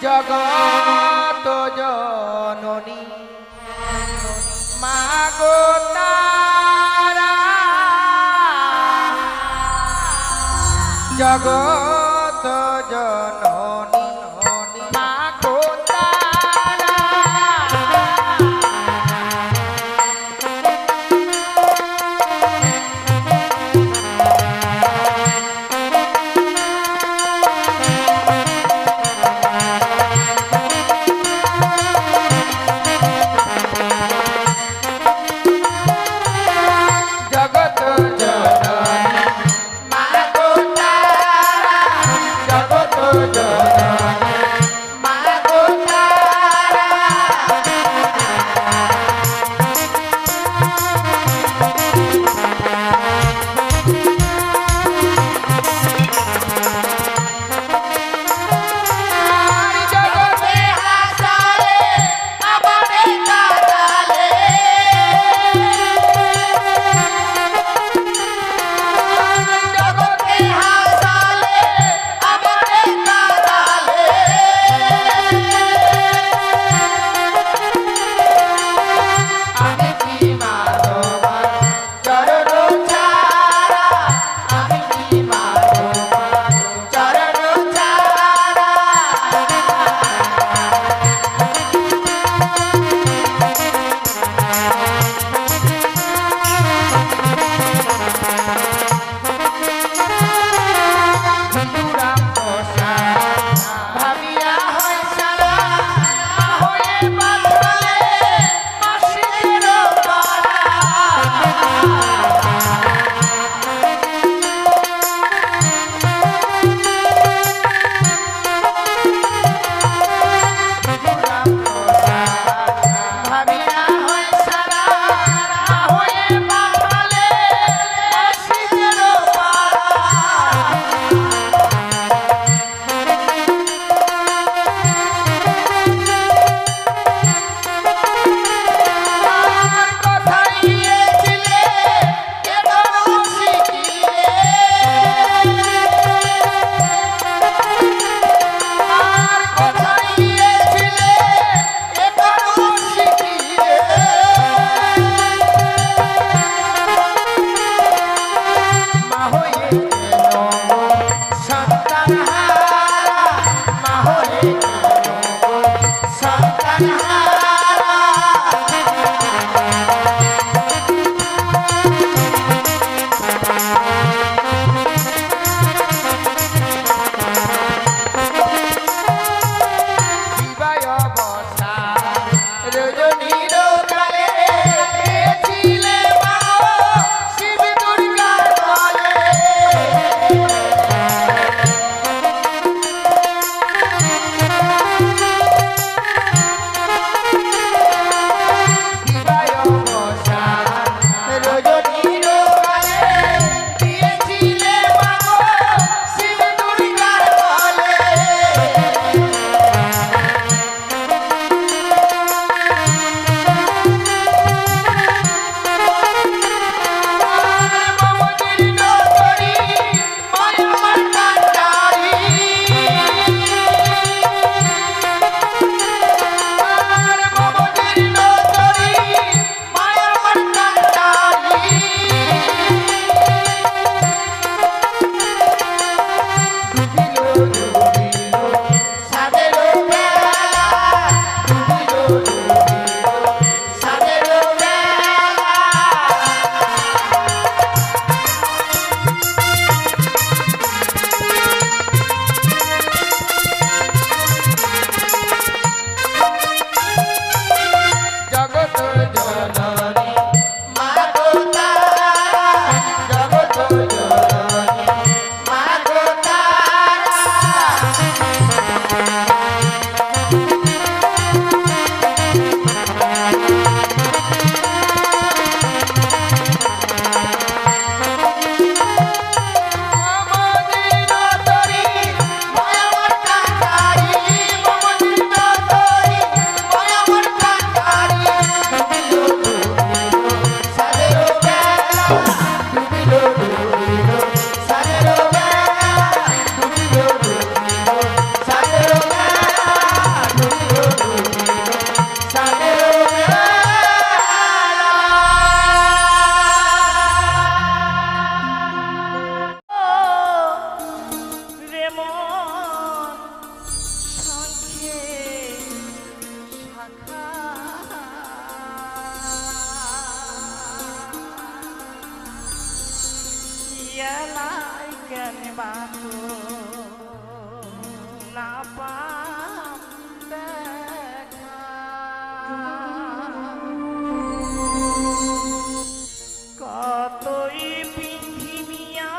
জগত জননী মাগো তারা জগত জননী মাগো তারা না পাম দেখা কতই পৃথিবীয়া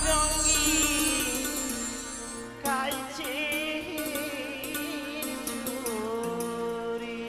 রঙি কাইছে চুরি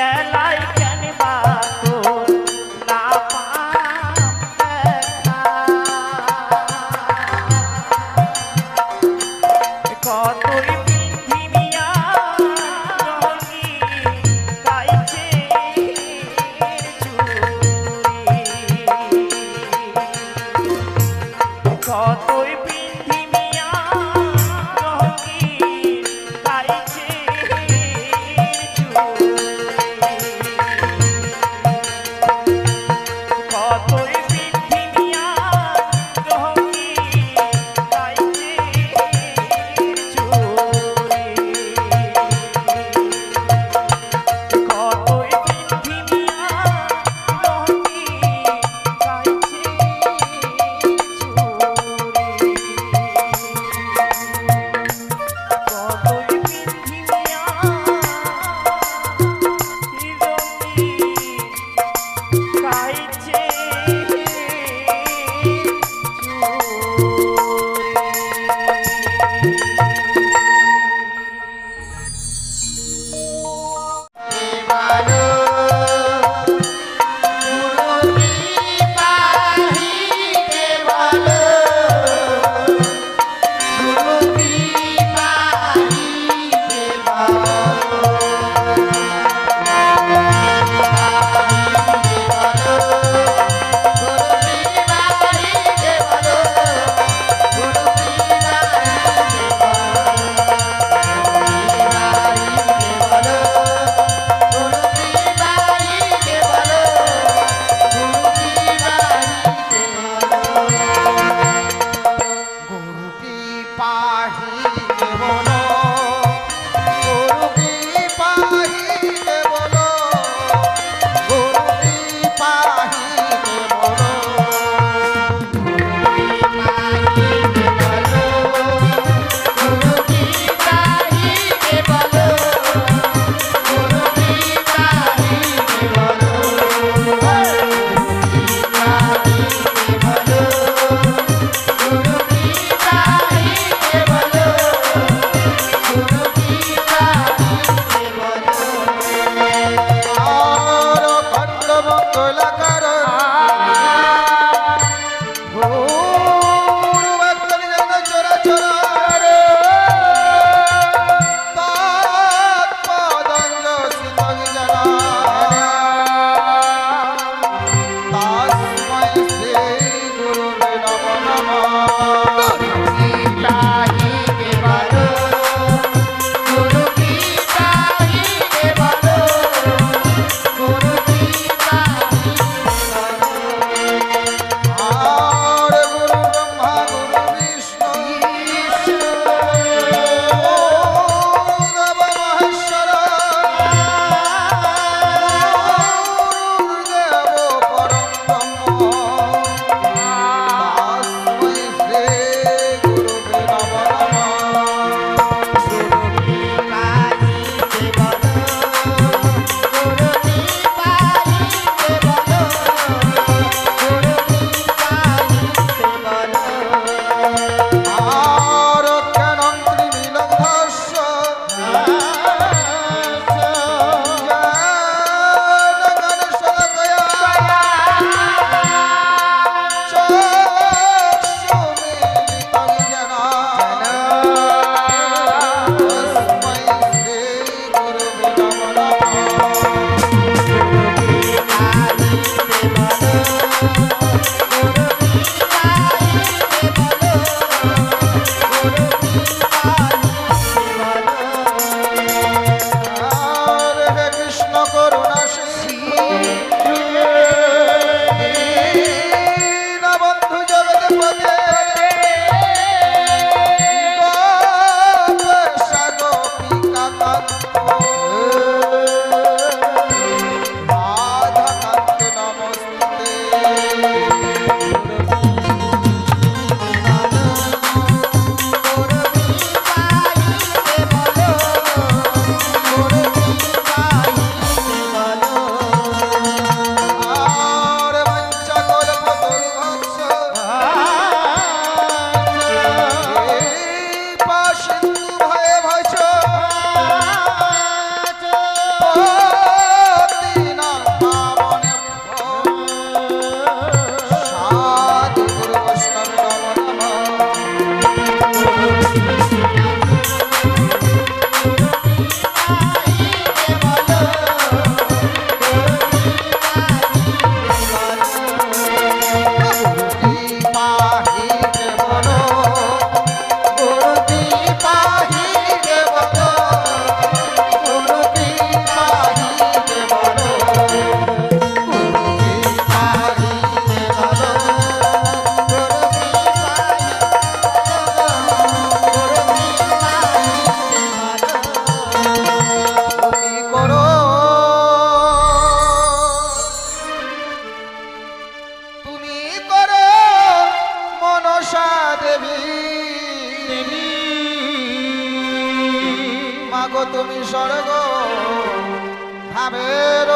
বেলায় কেন বা তোর না পাম দেখা কতই পৃথিবীয়া রঙি গাইছে চুরি কতই পৃথিবীয়া রঙি গাইছে চুরি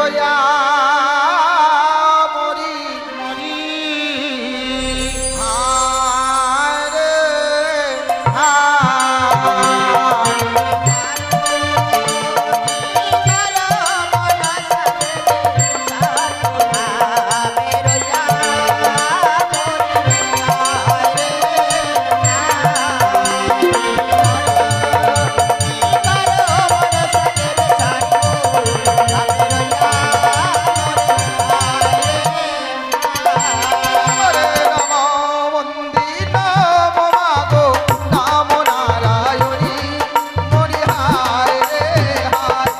রয়া মরি মরি হায় রে হায় হরে নম মন্দি নম মাগো নম নারায়ণী মরি হায় রে হায়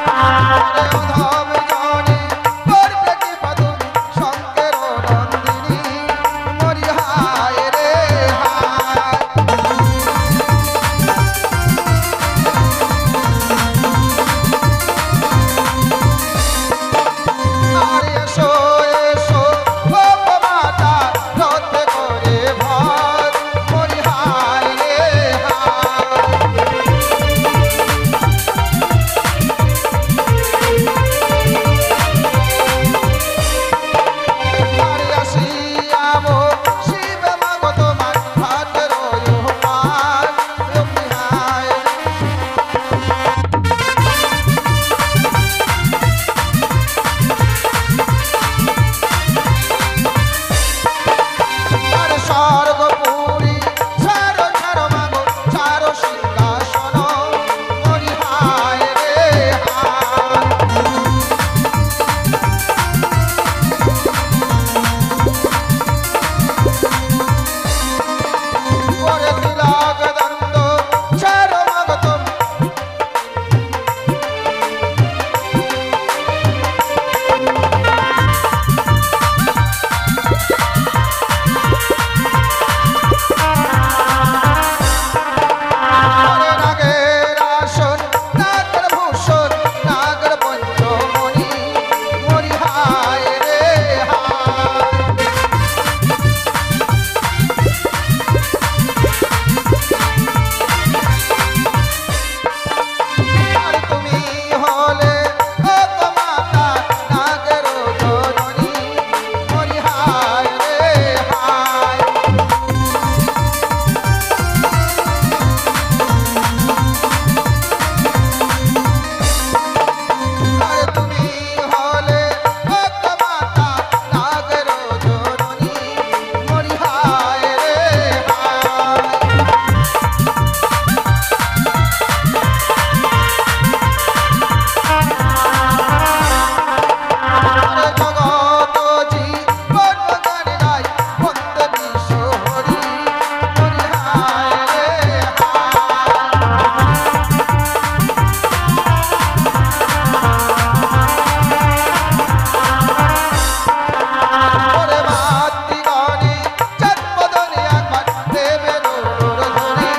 হরে অধম জনে করবে কি পদুমি শঙ্কর নন্দিনী মরি হায় রে হায় আর এসো এসো ও মাতা রথে করে ভর মরি হায় রে হায় আর আসিয়ামো শিব মাগো তোমার হাতে রয়ো পার মরি হায় আর স্বর্গপুরী ছাড়ো ছাড়ো মাগো ছাড়ো সিংহাসন মরি হায় রে হায় ওরে তিলক দন্ত ছাড়ো মাগো তুমি হরে নাগের আসন নাগের ভূষণ নাগের পঞ্চমণি মরি হায় রে হায় আর তুমি হলে ও গো মাতা নাগের জননী মরি হায় রে হায় আর তুমি হলে ও গো মাতা নাগের জননী মরি হায় রে হায় হরে জগত জীবন গানে গাই বন্দে বিশ্ব হরি মরি হায় রে হায় ওরে মাতৃগণে জন্মদনে একবার দেবের ধরি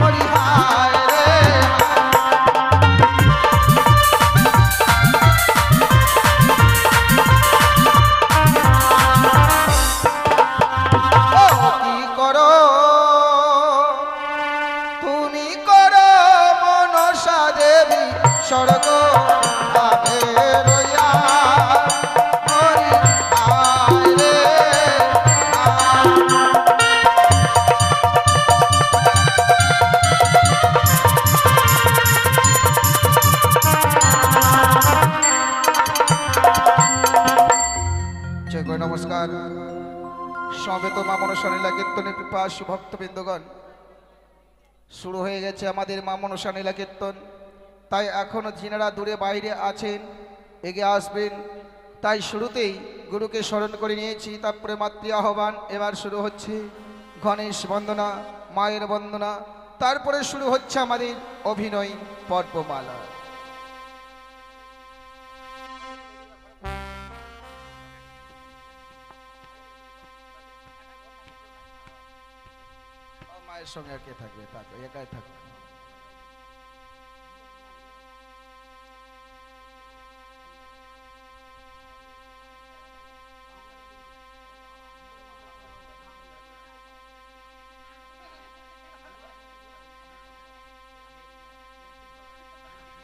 মরি হায় রে হায় ও কি করো তুমি করো মনসা দেবী স্বর্গ ধামে রইয়া মরি হায় রে হায় জয় গো নমস্কার সমবেত মা মনসা লীলা কীর্তনের পিপাসু ভক্তবৃন্দগণ শুরু হয়ে গেছে আমাদের মা মনসা লীলা কীর্তন তাই এখনো যিনারা দূরে বাইরে আছেন এগিয়ে আসবেন তাই শুরুতেই গুরুকে স্মরণ করে নিয়েছি তারপরে মাতৃ আহ্বান এবার শুরু হচ্ছে গণেশ বন্দনা মায়ের বন্দনা তারপরে শুরু হচ্ছে আমাদের অভিনয় পর্বমালা মায়ের সঙ্গে আর কে থাকবে থাকবে একাই থাকবে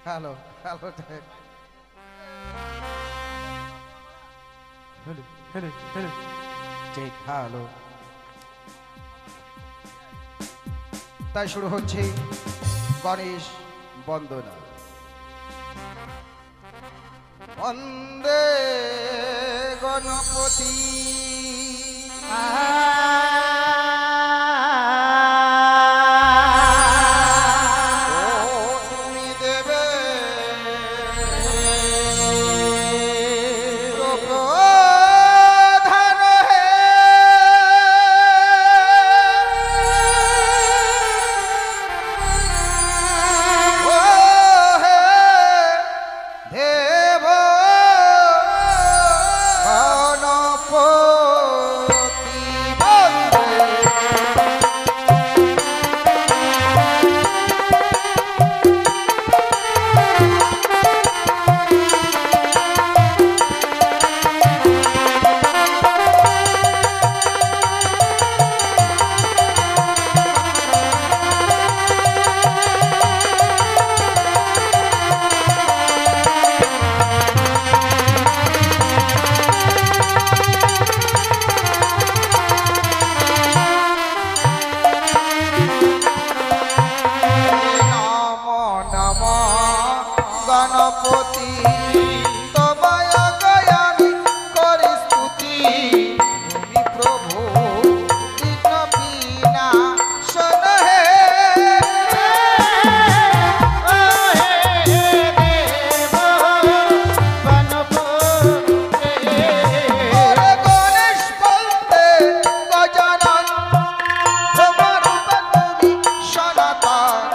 hello hello hello hello hello check hello. তাই শুরু হচ্ছে গণেশ বন্দনা। বন্দে গণপতি তুমি দেবে প্রধান হে ও হে দেব গণপতি বন্দে। নমো নমো গণপতি তোমায় গয়ামি করি স্তুতি। তুমি প্রভু বিঘ্ন বিনাশন হে ওরে গণেশ বলতে গজানন তোমার রূপে তুমি সনাতন।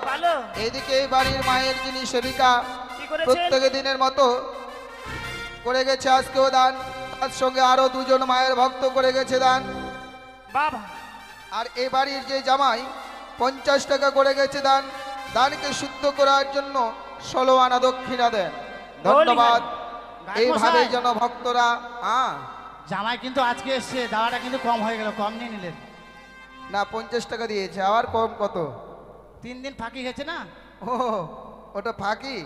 ভালো এদিকে এই বাড়ির মায়ের যিনি সেবিকা কি করেছেন? প্রত্যেক দিনের মতো করে গেছে আজকেও দান, তার সঙ্গে আরো দুজন মায়ের ভক্ত করে গেছে দান। বাবা আর এই বাড়ির যে জামাই 50 টাকা করে গেছে দান। দানকে শুদ্ধ করার জন্য 16 আনা দক্ষিণা দেন। ধন্যবাদ। এইভাবে যেন ভক্তরা জামাই কিন্তু আজকে এসছে, দাওয়াটা কিন্তু কম হয়ে গেল, কম নিয়ে নিলেন। না 50 টাকা দিয়েছে, আবার কম কত? 3 দিন ফাঁকি গেছে না। ও ওটা ফাঁকি?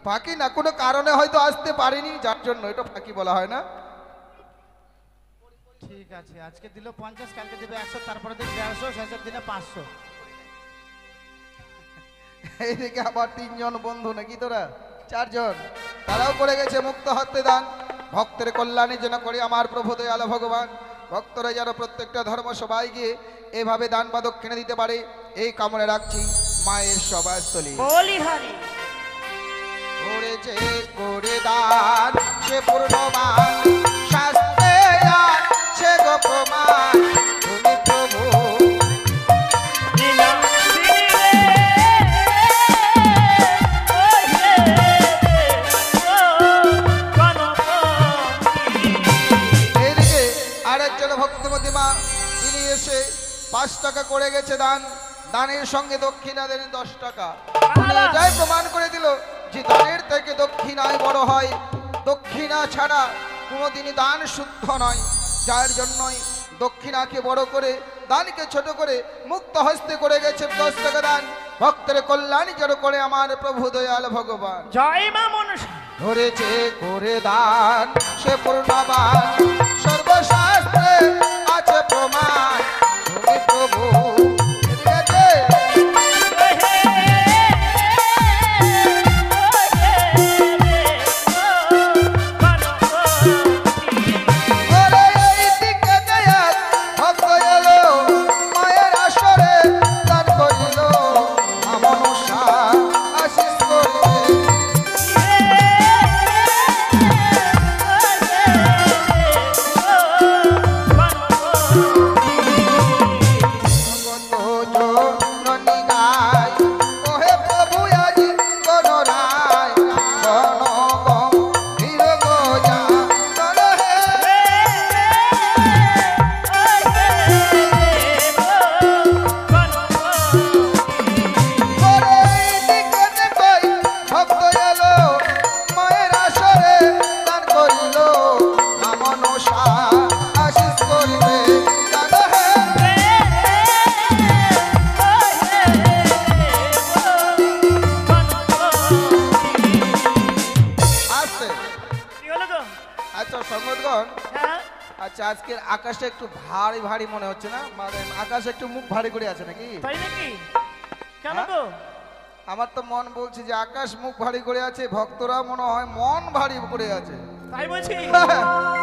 ফাঁকি না, কোনো কারণে হয়তো আসতে পারেনি, যার জন্য এটা ফাঁকি বলা হয় না। ঠিক আছে, আজকে দিল 50, কালকে দেবে 100, তারপরে দিন 150, শেষের দিনে 500। এইদিকে আবার 3 জন বন্ধু নাকি তোরা 4 জন, তারাও করে গেছে মুক্ত হতে দান। ভক্তের কল্যাণে যেন করে আমার প্রভু দয়াল ভগবান, ভক্তরা যেন প্রত্যেকটা ধর্ম সবাই গিয়ে এভাবে দান বা দক্ষিণা দিতে পারে, এই কামনা রাখছি মায়ের সভাস্থলী। বলি হারি করেছে করে দান সে পূর্ণমান, শাস্ত্রে আছে গো প্রমাণ, তুমি প্রভু দিলাম দিলে ওই রে ও গণপতি। এইদিকে আরেকজন ভক্তমতী মা, তিনি এসে 5 টাকা করে গেছে দান। দানের সঙ্গে দক্ষিণা দেন 10 টাকা। যাই প্রমাণ করে দিল যে দানের থেকে দক্ষিণায় বড় হয়, দক্ষিণা ছাড়া কোনোদিনই দান শুদ্ধ নয়। যার জন্যই দক্ষিণাকে বড় করে দানকে ছোট করে মুক্ত হস্তে করে গেছে 10 টাকা দান। ভক্তের কল্যাণ যেন করে আমার প্রভু দয়াল ভগবান। জয় মা মনসা। ধরেছে করে দান সে পূর্ণবান, সর্বশাস্ত্রে আছে প্রমাণ, তুমি প্রভু আচ্ছা সঙ্গতগণ, হ্যাঁ আচ্ছা আজকের আকাশটা একটু ভারী ভারী মনে হচ্ছে না? মানে আকাশ একটু মুখ ভারী করে আছে নাকি? তাই নাকি? কেন হ্যাঁ? গো? আমার তো মন বলছে যে আকাশ মুখ ভারী করে আছে, ভক্তরা মনে হয় মন ভারী করে আছে। তাই বলছি?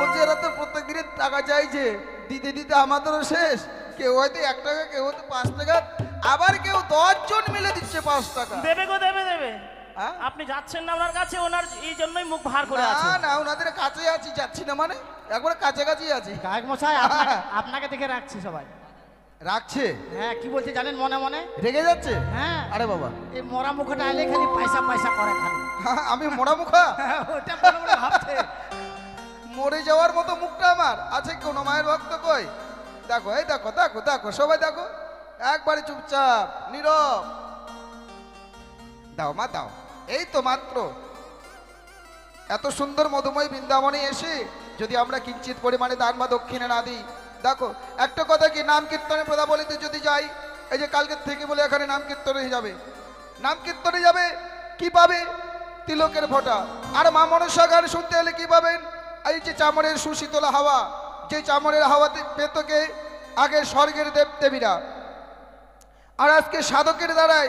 বলছে এরা তো প্রত্যেক দিনের টাকা চাইছে, দিতে দিতে আমাদেরও শেষ। কেউ হয়তো 1 টাকা, কেউ হয়তো 5 টাকা, আবার কেউ 10 জন মিলে দিচ্ছে 5 টাকা। দেবে গো, দেবে দেবে। হ্যাঁ? আপনি যাচ্ছেন না ওনার কাছে, ওনার এই জন্যই মুখ ভার করে না আছে। না, ওনাদের কাছে আছি, যাচ্ছি না মানে একবারে কাছাকাছি আছি। গায়ক মশাই আপনাকে দেখে রাখছি সবাই। রাখছে? হ্যাঁ, কি বলছে জানেন মনে মনে? রেগে যাচ্ছে? হ্যাঁ, আরে বাবা, এই মরা মুখটা আইলে খালি পয়সা পয়সা করে খালি। আমি মোড়া মুখা? হ্যাঁ, ওটা মনে মনে ভাবছে। মরে যাওয়ার মতো মুখটা আমার আছে? কোন মায়ের ভক্ত কই? দেখো, এই দেখো দেখো দেখো, সবাই দেখো, একবারে চুপচাপ নীরব। দাও মা দাও। এই তো মাত্র এত সুন্দর মধুময় বৃন্দাবনে এসে যদি আমরা কিঞ্চিত পরিমাণে দান বা দক্ষিণে না দিই, দেখো একটা কথা কি, নাম কীর্তনে পদাবলিতে যদি যাই, এই যে কালকের থেকে বলে এখানে নাম কীর্তনে যাবে, নাম কীর্তনে যাবে, কি পাবে? তিলকের ফোঁটা। আর মা মনসা গান শুনতে এলে কি পাবেন? এই যে চামড়ের সুশীতল হাওয়া, যে চামড়ের হাওয়াতে পেতকে আগে স্বর্গের দেব দেবীরা, আর আজকে সাধকের দ্বারাই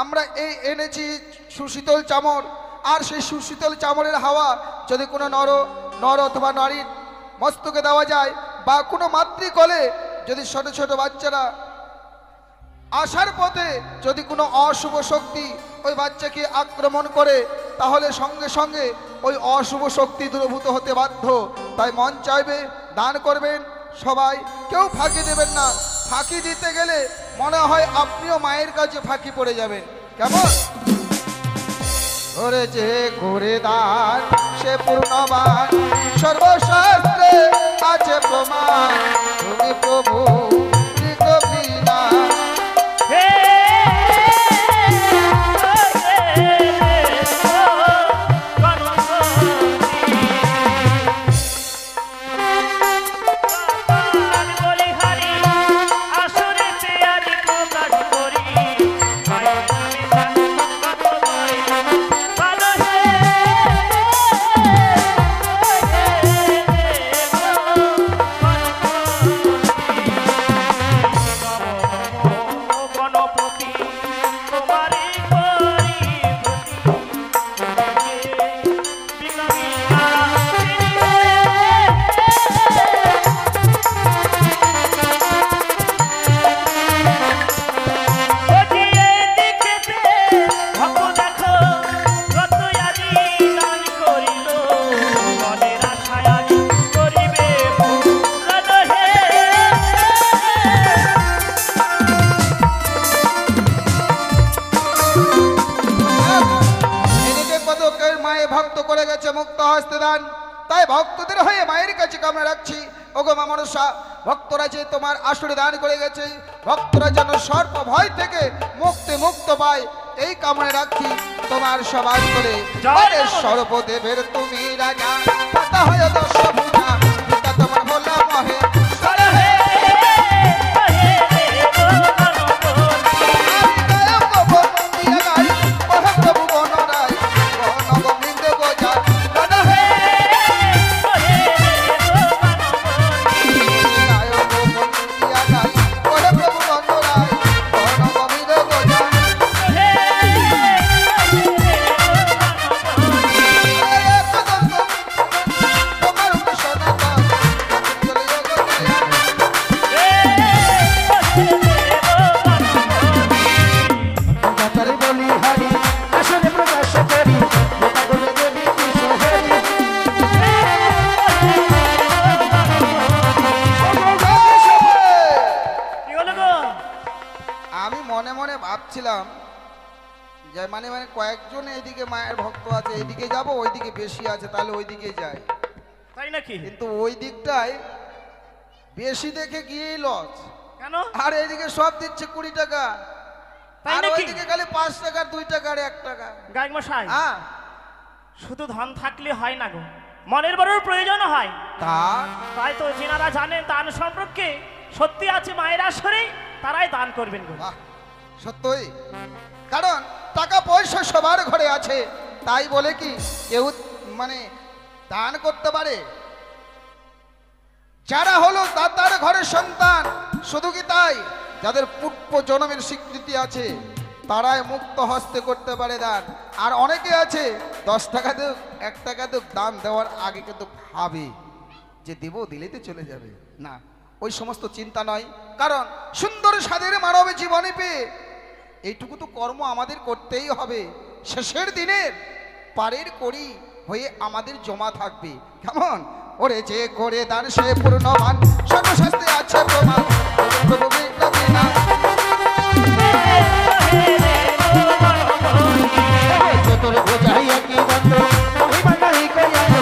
আমরা এই এনেছি সুশীতল চামড়। আর সেই সুশীতল চামড়ের হাওয়া যদি কোনো নর অথবা নারীর মস্তকে দেওয়া যায়, বা কোনো মাতৃকলে যদি ছোট ছোট বাচ্চারা আসার পথে যদি কোনো অশুভ শক্তি ওই বাচ্চাকে আক্রমণ করে, তাহলে সঙ্গে সঙ্গে ওই অশুভ শক্তি দূরভূত হতে বাধ্য। তাই মন চাইবে দান করবেন সবাই, কেউ ফাঁকি দেবেন না। ফাঁকি দিতে গেলে মনে হয় আপনিও মায়ের কাছে ফাঁকি পড়ে যাবেন। কেমন? ওরে যে করে দান সে পূর্ণবান, সর্বশাস্ত্রে আছে প্রমাণ, তুমি প্রভু বিনা। হে ভক্ত করে গেছে মুক্ত হস্তে দান, তাই ভক্তদের হয়ে মায়ের কাছে কামনা রাখছি। ওগো মা মনসা, ভক্তরা যে তোমার আসরে দান করে গেছে, ভক্তরা যেন সর্প ভয় থেকে মুক্ত পায়, এই কামনা রাখছি তোমার সবার করে। সর্বদেবের তুমি রাজা, পাতা হয় দশ ভুজা, পিতা তোমার বলা মহে ভাবছিলাম যে মানে কয়েকজন এইদিকে মায়ের ভক্ত আছে, এইদিকে যাব, ওইদিকে বেশি আছে, তাহলে ওইদিকে যাই। তাই নাকি? কিন্তু ওই দিকটায় বেশি দেখে গিয়েই লস। কেন? আর এইদিকে সব দিচ্ছে 20 টাকা, তাই আর নাকি? ওইদিকে খালি 5 টাকা, 2 টাকা আর 1 টাকা। গায়ক মশাই, হ্যাঁ, শুধু ধন থাকলে হয় না গো, মনের বড় প্রয়োজন হয়। তাই তো যিনারা জানেন দান সম্পর্কে, সত্যি আছে মায়ের আসরে, তারাই দান করবেন গো। সত্যই, কারণ টাকা পয়সা সবার ঘরে আছে, তাই বলে কি কেউ মানে দান করতে পারে। যারা হলো দাতার ঘরের সন্তান, শুধু কি তাই, যাদের পূর্ব জন্মের স্বীকৃতি আছে তারাই মুক্ত হস্তে করতে পারে দান। আর অনেকে আছে 10 টাকা দেব 1 টাকা দেব দান দেওয়ার আগে কিন্তু ভাবে যে দেব, দিলেতে চলে যাবে না, ওই সমস্ত চিন্তা নয়। কারণ সুন্দর স্বাদের মানব জীবনে পেয়ে এইটুকু তো কর্ম আমাদের করতেই হবে। শেষের দিনের পারের করি হয়ে আমাদের জমা থাকবে। কেমন? ওরে যে করে দান সে পূর্ণমান, সর্বশাস্ত্রে আছে প্রমাণ। প্রভু বিজ্ঞাপী না তোর বোঝাইয়া কি বন্ধ মহিমা নাহি করিয়া তো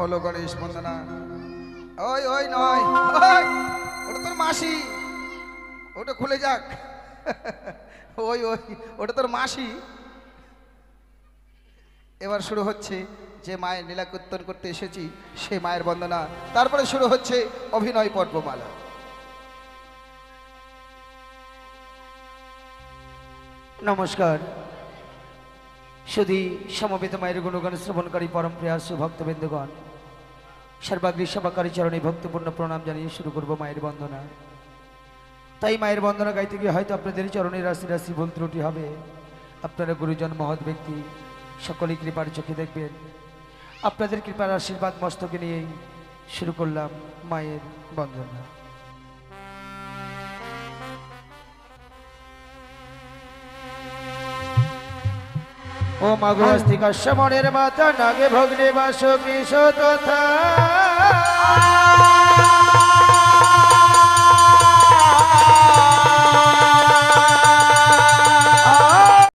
হলো গণেশ বন্দনা। ওই ওই নয়, ওটা তোর মাসি, ওটা খুলে যাক। ওই ওই ওটা তোর মাসি। এবার শুরু হচ্ছে যে মায়ের লীলা কীর্তন করতে এসেছি সে মায়ের বন্দনা, তারপরে শুরু হচ্ছে অভিনয় পর্বমালা। নমস্কার। শুধু সমবেত মায়ের গুণগান শ্রবণকারী পরম প্রিয়াসু ভক্তবৃন্দগণ, সর্বাগ্রী সভাকারী চরণে ভক্তিপূর্ণ প্রণাম জানিয়ে শুরু করব মায়ের বন্দনা। তাই মায়ের বন্দনা গাইতে গিয়ে হয়তো আপনাদের চরণে রাশি রাশি ভুল ত্রুটি হবে। আপনারা গুরুজন মহৎ ব্যক্তি সকলেই কৃপার চোখে দেখবেন। আপনাদের কৃপার আশীর্বাদ মস্তকে নিয়েই শুরু করলাম মায়ের বন্দনা। ও মাগো আস্তিকা সমনের মাতা নাগে ভগ্নে বাস কৃষ তথা